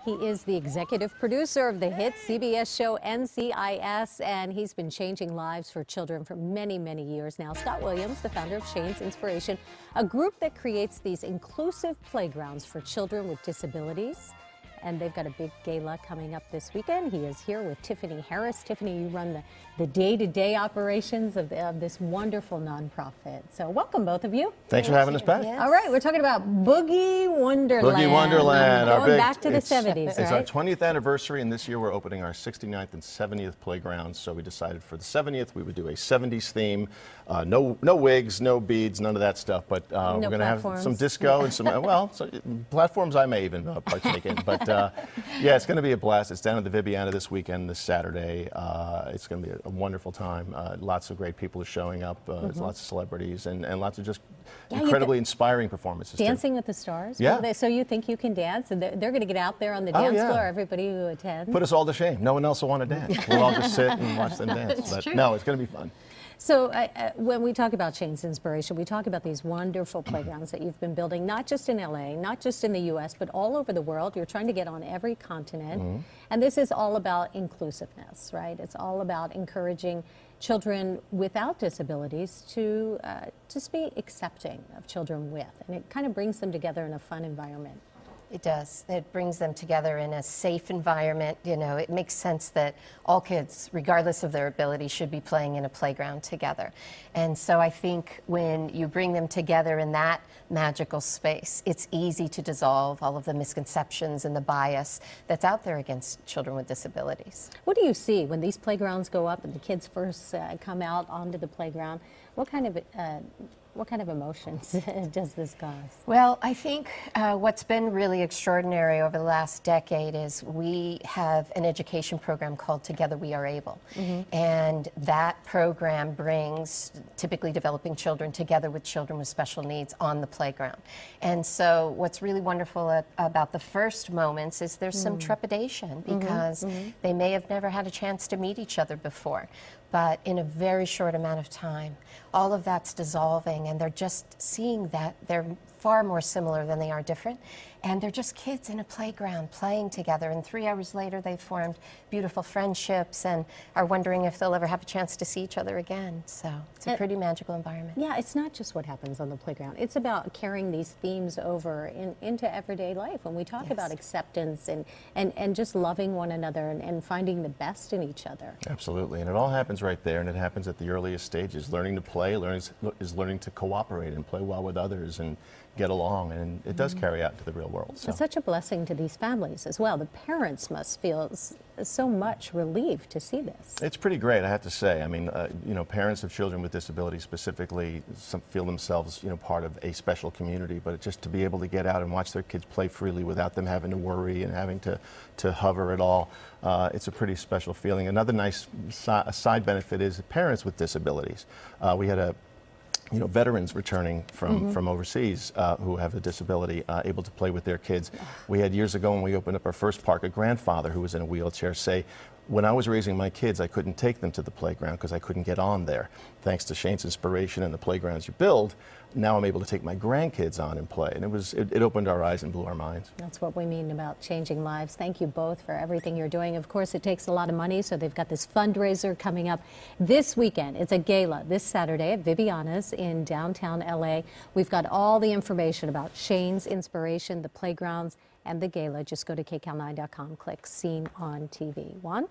He is the executive producer of the hit CBS show NCIS, and he's been changing lives for children for many, many years now. Scott Williams, the founder of Shane's Inspiration, a group that creates these inclusive playgrounds for children with disabilities. And they've got a big gala coming up this weekend. He is here with Tiffany Harris. Tiffany, you run the day-to-day operations of this wonderful nonprofit. So welcome, both of you. Thanks for having us back. Yes. All right, we're talking about Boogie Wonderland. Boogie Wonderland. Going back to the 70s, right? It's our 20th anniversary, and this year we're opening our 69th and 70th playgrounds. So we decided for the 70th we would do a 70s theme. No wigs, no beads, none of that stuff. But we're going to have some disco and some, platforms I may even partake in. But yeah, it's going to be a blast. It's down at the Vibiana this weekend, this Saturday. It's going to be a wonderful time. Lots of great people are showing up. There's lots of celebrities and lots of just incredibly inspiring performances. Dancing with the Stars? Yeah. So you think you can dance? And they're going to get out there on the dance floor, everybody who attends? Put us all to shame. No one else will want to dance. We'll all just sit and watch them dance. But no, it's going to be fun. So when we talk about Shane's Inspiration, we talk about these wonderful playgrounds that you've been building, not just in LA, not just in the US, but all over the world. You're trying to get on every continent. And this is all about inclusiveness, right? It's all about encouraging children without disabilities to just be accepting of children with. And it kind of brings them together in a fun environment. It does. It brings them together in a safe environment. You know, it makes sense that all kids, regardless of their ability, should be playing in a playground together. And so I think when you bring them together in that magical space, it's easy to dissolve all of the misconceptions and the bias that's out there against children with disabilities. What do you see when these playgrounds go up and the kids first come out onto the playground? What kind of emotions does this cause? Well, I think what's been really extraordinary over the last decade is we have an education program called Together We Are Able. And that program brings typically developing children together with children with special needs on the playground. And so what's really wonderful about the first moments is there's some trepidation because they may have never had a chance to meet each other before. But in a very short amount of time, all of that's dissolving, and they're just seeing that they're far more similar than they are different. And they're just kids in a playground playing together. And 3 hours later, they've formed beautiful friendships and are wondering if they'll ever have a chance to see each other again. So it's a pretty magical environment. Yeah, it's not just what happens on the playground. It's about carrying these themes over into everyday life. When we talk about acceptance and just loving one another and finding the best in each other. Absolutely. And it all happens right there, and it happens at the earliest stages. Learning to play, learning to cooperate and play well with others and get along, and it does carry out to the real world. So. It's such a blessing to these families as well. The parents must feel so much relieved to see this. It's pretty great, I have to say. I mean, you know, parents of children with disabilities specifically feel themselves, you know, part of a special community, but just to be able to get out and watch their kids play freely without them having to worry and having to hover at all, it's a pretty special feeling. Another nice side benefit is parents with disabilities. We had veterans returning from overseas who have a disability, able to play with their kids. We had years ago when we opened up our first park, a grandfather who was in a wheelchair say, when I was raising my kids, I couldn't take them to the playground because I couldn't get on there. Thanks to Shane's Inspiration and the playgrounds you build, now I'm able to take my grandkids on and play. And it opened our eyes and blew our minds. That's what we mean about changing lives. Thank you both for everything you're doing. Of course, it takes a lot of money, so they've got this fundraiser coming up this weekend. It's a gala this Saturday at Vibiana's in downtown LA. We've got all the information about Shane's Inspiration, the playgrounds, and the gala. Just go to kcal9.com, click Seen on TV. Juan?